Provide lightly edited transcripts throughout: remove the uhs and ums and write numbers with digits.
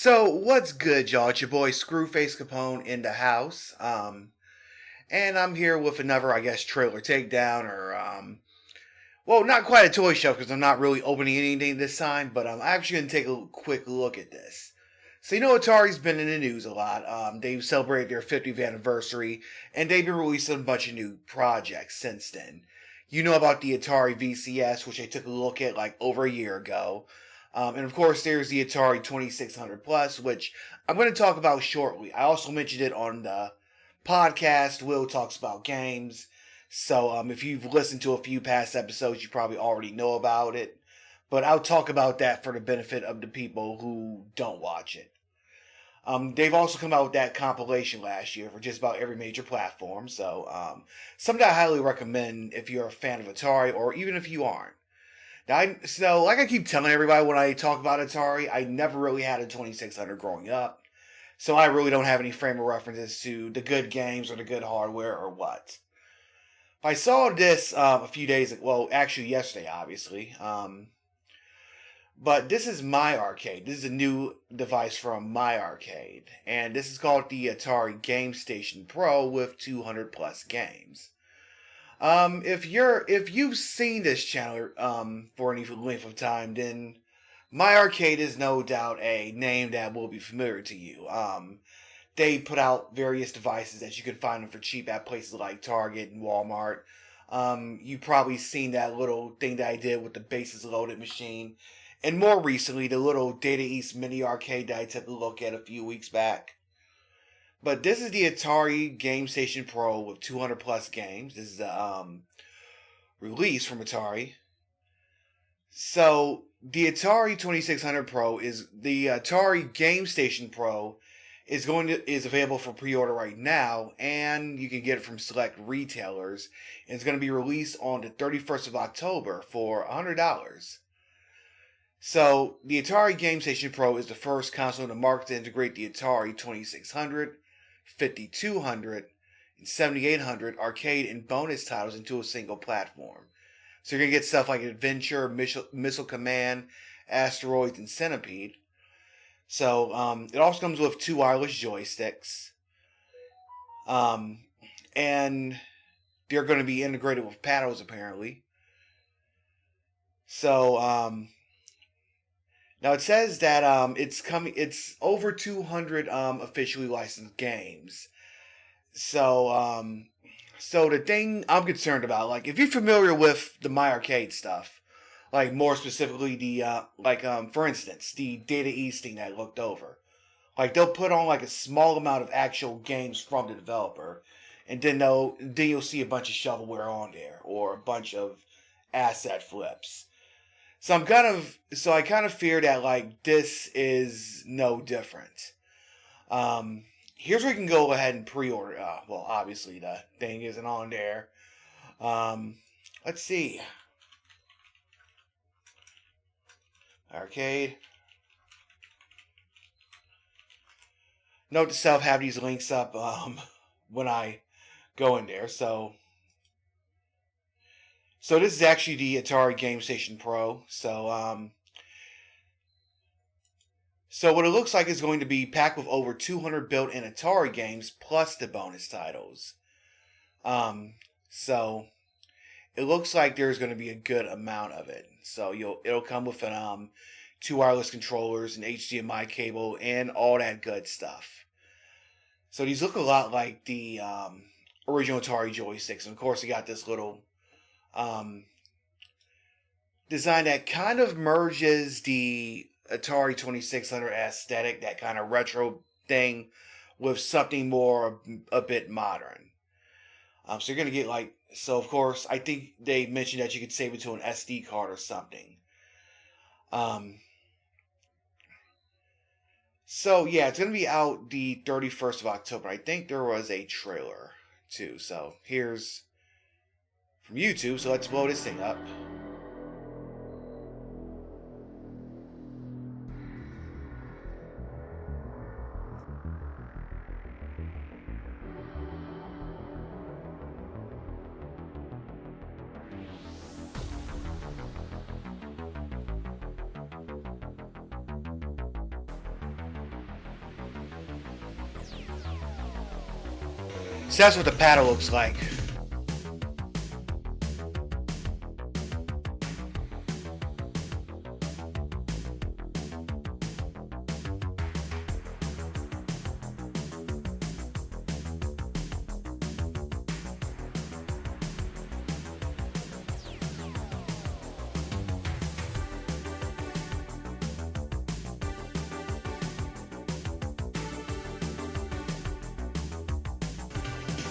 So what's good, y'all? It's your boy Screwface Capone in the house. And I'm here with another, I guess, trailer takedown or well, not quite a toy show because I'm not really opening anything this time, but I'm actually gonna take a quick look at this. So Atari's been in the news a lot. They've celebrated their 50th anniversary, and they've been releasing a bunch of new projects since then. You know about the Atari VCS, which I took a look at like over a year ago. And of course, there's the Atari 2600 Plus, which I'm going to talk about shortly. I also mentioned it on the podcast. Will talks about games. So if you've listened to a few past episodes, you probably already know about it. But I'll talk about that for the benefit of the people who don't watch it. They've also come out with that compilation last year for just about every major platform. So something I highly recommend if you're a fan of Atari or even if you aren't. So, like I keep telling everybody when I talk about Atari, I never really had a 2600 growing up. So I really don't have any frame of references to the good games or the good hardware or what. I saw this a few days ago, well, actually yesterday, obviously. But this is MyArcade. This is a new device from MyArcade. And this is called the Atari Gamestation Pro with 200 plus games. If you've seen this channel for any length of time, then MyArcade is no doubt a name that will be familiar to you. They put out various devices that you can find them for cheap at places like Target and Walmart. You've probably seen that little thing that I did with the bases loaded machine. And more recently, the little Data East mini arcade that I took a look at a few weeks back. But this is the Atari Gamestation Pro with 200 plus games. This is a release from Atari. So the Atari 2600 Pro is the Atari Gamestation Pro is available for pre-order right now, and you can get it from select retailers. And it's going to be released on the 31st of October for $100. So the Atari Gamestation Pro is the first console in the market to integrate the Atari 2600, 5200, and 7800 arcade and bonus titles into a single platform. So you're going to get stuff like Adventure, Missile Command, Asteroids, and Centipede. So it also comes with 2 wireless joysticks. And they're going to be integrated with paddles apparently. So now it says that it's over 200 officially licensed games. So so the thing I'm concerned about, like if you're familiar with the MyArcade stuff, like more specifically the for instance, the Data East thing that I looked over. Like they'll put on like a small amount of actual games from the developer, and then you'll see a bunch of shovelware on there or a bunch of asset flips. So I kind of fear that like this is no different. Here's where you can go ahead and pre-order. Well, obviously the thing isn't on there. Let's see. Arcade. Note to self: have these links up when I go in there. So this is actually the Atari Gamestation Pro. So what it looks like is going to be packed with over 200 built-in Atari games plus the bonus titles. So it looks like there's going to be a good amount of it. So it'll come with 2 wireless controllers, an HDMI cable, and all that good stuff. So these look a lot like the original Atari joysticks. And of course, you got this little design that kind of merges the Atari 2600 aesthetic, that kind of retro thing, with something more a bit modern. So you're going to get so of course, I think they mentioned that you could save it to an SD card or something. So yeah, it's going to be out the 31st of October. I think there was a trailer too. So here's from YouTube. So let's blow this thing up. So that's what the paddle looks like.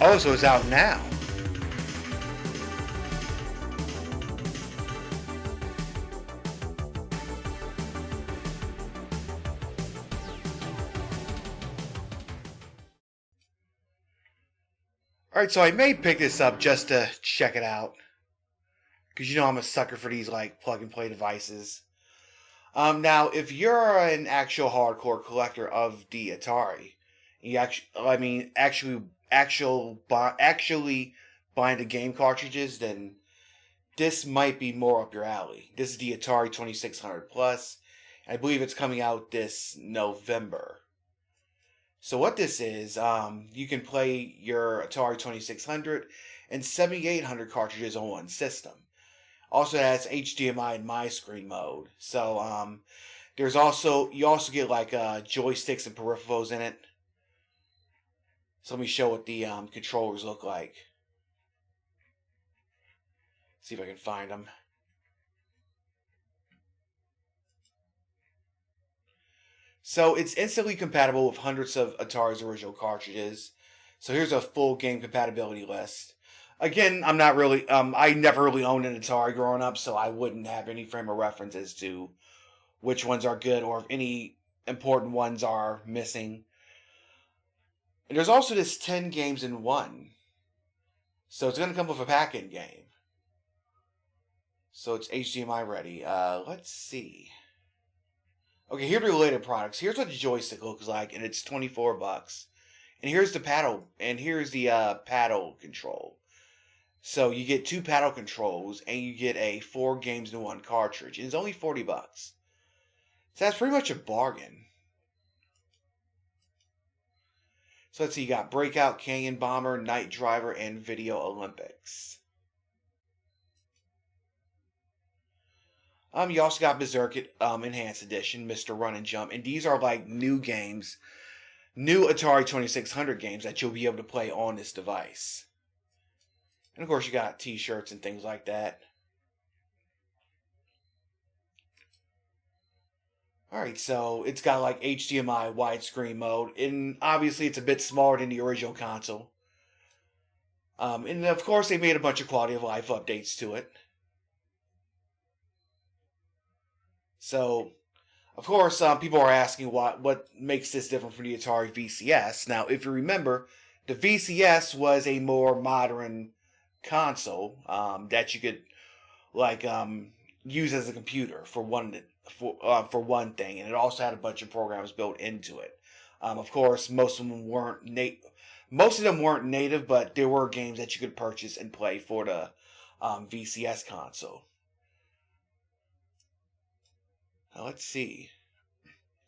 Oh, so it's out now. Alright, so I may pick this up just to check it out. Because you know I'm a sucker for these like plug and play devices. Now, if you're an actual hardcore collector of the Atari, you actually buying the game cartridges, then this might be more up your alley. This is the Atari 2600 Plus. I believe it's coming out this November. So what this is, you can play your Atari 2600 and 7800 cartridges on one system. Also has HDMI and my screen mode. So you also get like joysticks and peripherals in it. So let me show what the controllers look like. See if I can find them. So it's instantly compatible with hundreds of Atari's original cartridges. So here's a full game compatibility list. Again, I'm not really, I never really owned an Atari growing up, so I wouldn't have any frame of reference as to which ones are good or if any important ones are missing. And there's also this 10 games in one. So it's going to come with a pack-in game. So it's HDMI ready. Let's see. Okay, here are the related products. Here's what the joystick looks like, and it's $24. And here's the paddle, and here's the paddle control. So you get 2 paddle controls, and you get a 4 games in one cartridge, and it's only $40. So that's pretty much a bargain. So let's see, you got Breakout, Canyon Bomber, Night Driver, and Video Olympics. You also got Berserk Enhanced Edition, Mr. Run and Jump, and these are like new games, new Atari 2600 games that you'll be able to play on this device. And of course you got t-shirts and things like that. Alright, so it's got like HDMI widescreen mode, and obviously it's a bit smaller than the original console. And of course they made a bunch of quality of life updates to it. So, of course, people are asking what makes this different from the Atari VCS. Now, if you remember, the VCS was a more modern console that you could like use as a computer for one thing, and it also had a bunch of programs built into it. Of course, most of them weren't native, but there were games that you could purchase and play for the VCS console. Now, let's see.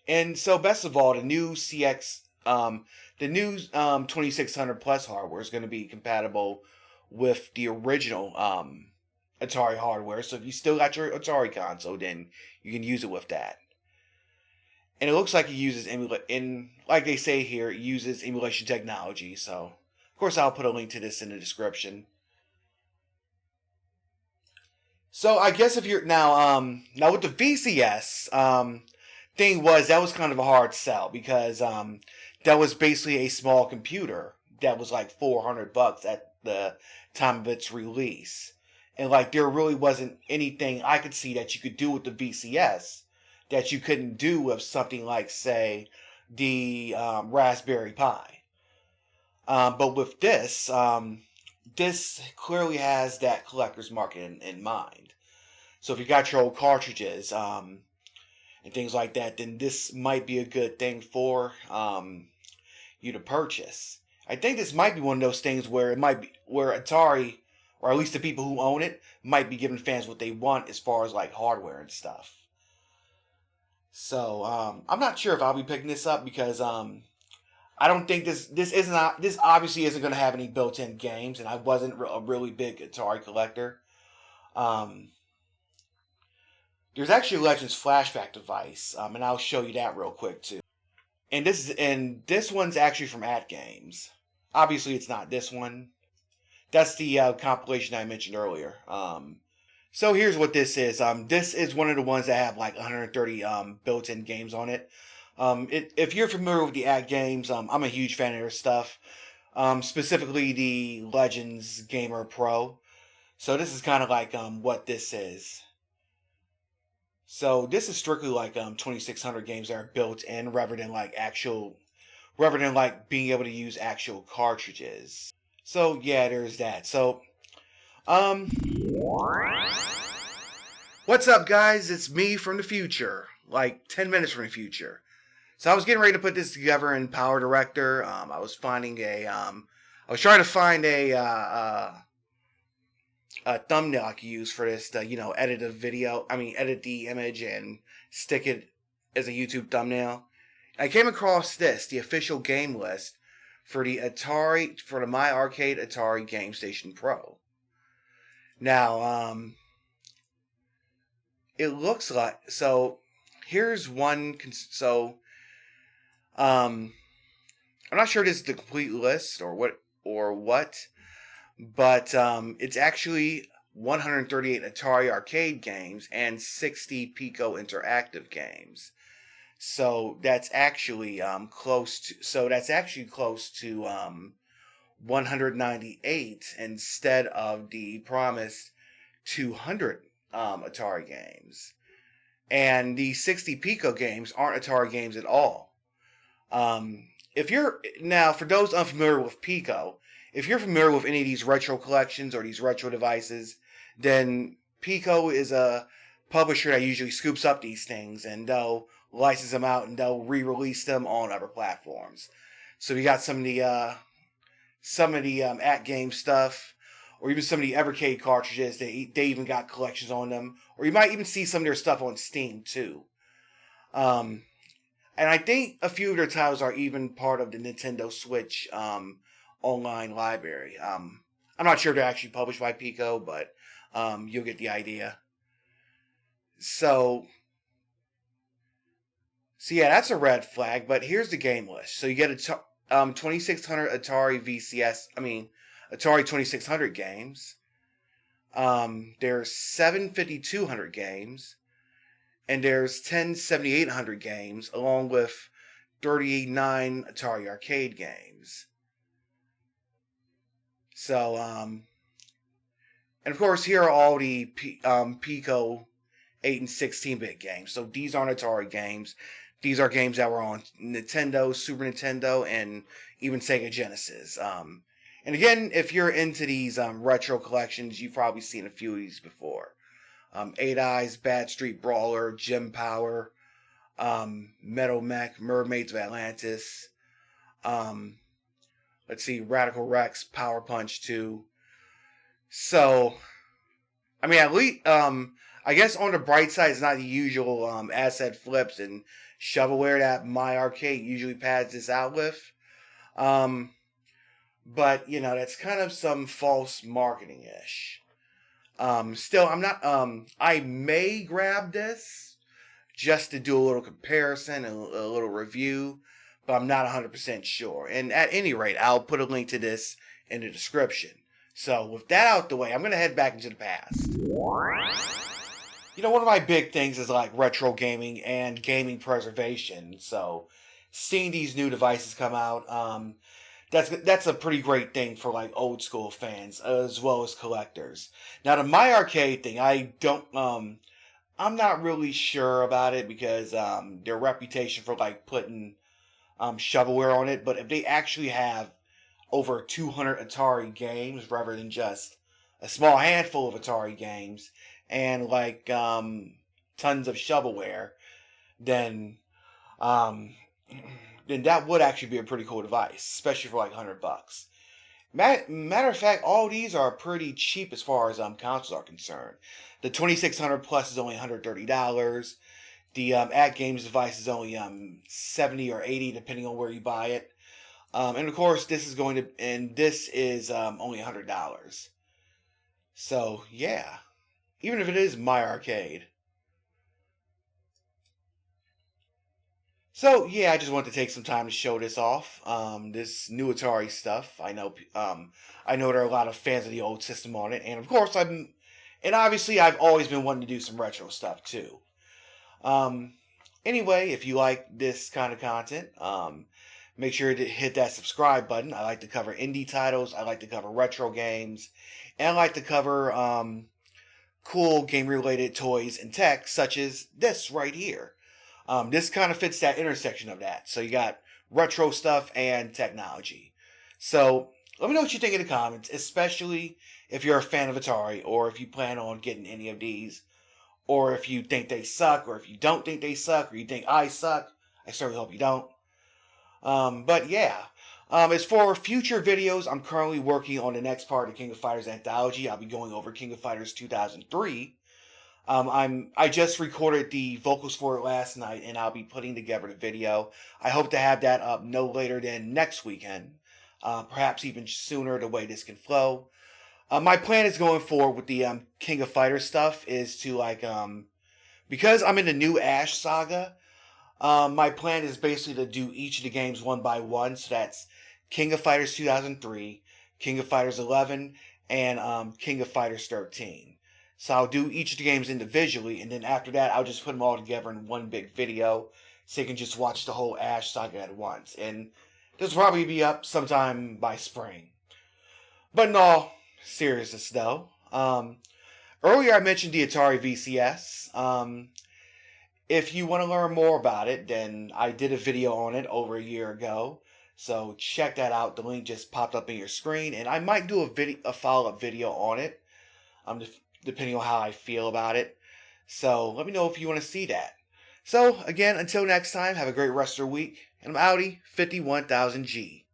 And so, best of all, the new 2600 Plus hardware is going to be compatible with the original Atari hardware. So if you still got your Atari console, then you can use it with that. And it looks like it uses like they say here, it uses emulation technology. So, of course, I'll put a link to this in the description. So I guess if you're now with the VCS thing that was kind of a hard sell because that was basically a small computer that was like $400 at the time of its release, and like there really wasn't anything I could see that you could do with the VCS that you couldn't do with something like say the Raspberry Pi. But with this, this clearly has that collector's market in mind. So if you got your old cartridges and things like that, then this might be a good thing for you to purchase. I think this might be one of those things where where Atari, or at least the people who own it, might be giving fans what they want as far as like hardware and stuff. So I'm not sure if I'll be picking this up because I don't think this obviously isn't going to have any built-in games, and I wasn't a really big Atari collector. Um, there's actually a Legends flashback device, and I'll show you that real quick too. And this one's actually from At Games. Obviously, it's not this one. That's the compilation I mentioned earlier. So here's what this is. This is one of the ones that have like 130 built-in games on it. If you're familiar with the At Games, I'm a huge fan of their stuff. Specifically the Legends Gamer Pro. So this is kind of like what this is. So this is strictly like 2600 games that are built in rather than like being able to use actual cartridges. So yeah, there's that. So um what's up guys? It's me from the future. Like 10 minutes from the future. So I was getting ready to put this together in Power Director. I was trying to find a thumbnail I could use for this to, edit a video. I mean, edit the image and stick it as a YouTube thumbnail. I came across the official game list for the MyArcade Atari Gamestation Pro. Now, it looks like, so here's one, I'm not sure this is the complete list or what, but it's actually 138 Atari arcade games and 60 Pico interactive games. So that's actually close to 198 instead of the promised 200 Atari games. And the 60 Pico games aren't Atari games at all. For those unfamiliar with Pico, if you're familiar with any of these retro collections or these retro devices, then Pico is a publisher that usually scoops up these things and they'll license them out and they'll re-release them on other platforms. So we got some of the At Game stuff, or even some of the Evercade cartridges. They even got collections on them, or you might even see some of their stuff on Steam too. And I think a few of their titles are even part of the Nintendo Switch online library. I'm not sure they're actually published by Pico, but you'll get the idea. So yeah, that's a red flag. But here's the game list. So you get 2600 Atari 2600 games. There's 7 5200 games. And there's 10 7800 games, along with 39 Atari arcade games. So, and of course, here are all the Pico 8 and 16-bit games. So these aren't Atari games. These are games that were on Nintendo, Super Nintendo, and even Sega Genesis. And again, if you're into these retro collections, you've probably seen a few of these before. Eight Eyes, Bad Street Brawler, Gem Power, Metal Mech, Mermaids of Atlantis. Let's see, Radical Rex, Power Punch 2. So, I mean, at least, I guess on the bright side, it's not the usual asset flips and shovelware that MyArcade usually pads this out with. But, that's kind of some false marketing-ish. Still, I'm not, I may grab this just to do a little comparison and a little review, but I'm not 100% sure. And at any rate, I'll put a link to this in the description. So with that out the way, I'm going to head back into the past. One of my big things is like retro gaming and gaming preservation. So seeing these new devices come out, that's a pretty great thing for like old school fans as well as collectors. Now the MyArcade thing, I'm not really sure about it because their reputation for like putting shovelware on it. But if they actually have over 200 Atari games rather than just a small handful of Atari games and like tons of shovelware, then that would actually be a pretty cool device, especially for like $100. Matter of fact, all these are pretty cheap as far as consoles are concerned. The 2600 Plus is only $130. The At Games device is only $70 or $80 depending on where you buy it. And of course, this is only $100. So yeah, even if it is MyArcade. So yeah, I just wanted to take some time to show this off. This new Atari stuff. I know there are a lot of fans of the old system on it, and of course and obviously I've always been wanting to do some retro stuff too. Um, anyway, if you like this kind of content, make sure to hit that subscribe button. I like to cover indie titles. I like to cover retro games, and I like to cover cool game-related toys and tech, such as this right here. This kind of fits that intersection of that. So you got retro stuff and technology. So let me know what you think in the comments, especially if you're a fan of Atari or if you plan on getting any of these, or if you think they suck, or if you don't think they suck, or you think I suck. I certainly hope you don't. But yeah. As for future videos, I'm currently working on the next part of King of Fighters anthology. I'll be going over King of Fighters 2003. I just recorded the vocals for it last night, and I'll be putting together the video. I hope to have that up no later than next weekend, perhaps even sooner. The way this can flow. My plan is going forward with the King of Fighters stuff is to because I'm in the new Ash saga. My plan is basically to do each of the games one by one. So that's King of Fighters 2003, King of Fighters 11, and King of Fighters 13. So I'll do each of the games individually, and then after that, I'll just put them all together in one big video, so you can just watch the whole Ash saga at once. And this will probably be up sometime by spring. But in all seriousness, though, earlier I mentioned the Atari VCS. If you want to learn more about it, then I did a video on it over a year ago. So check that out. The link just popped up in your screen, and I might do a follow-up video on it. Depending on how I feel about it. So let me know if you want to see that. So again, until next time, have a great rest of your week. And I'm Audi 51,000G.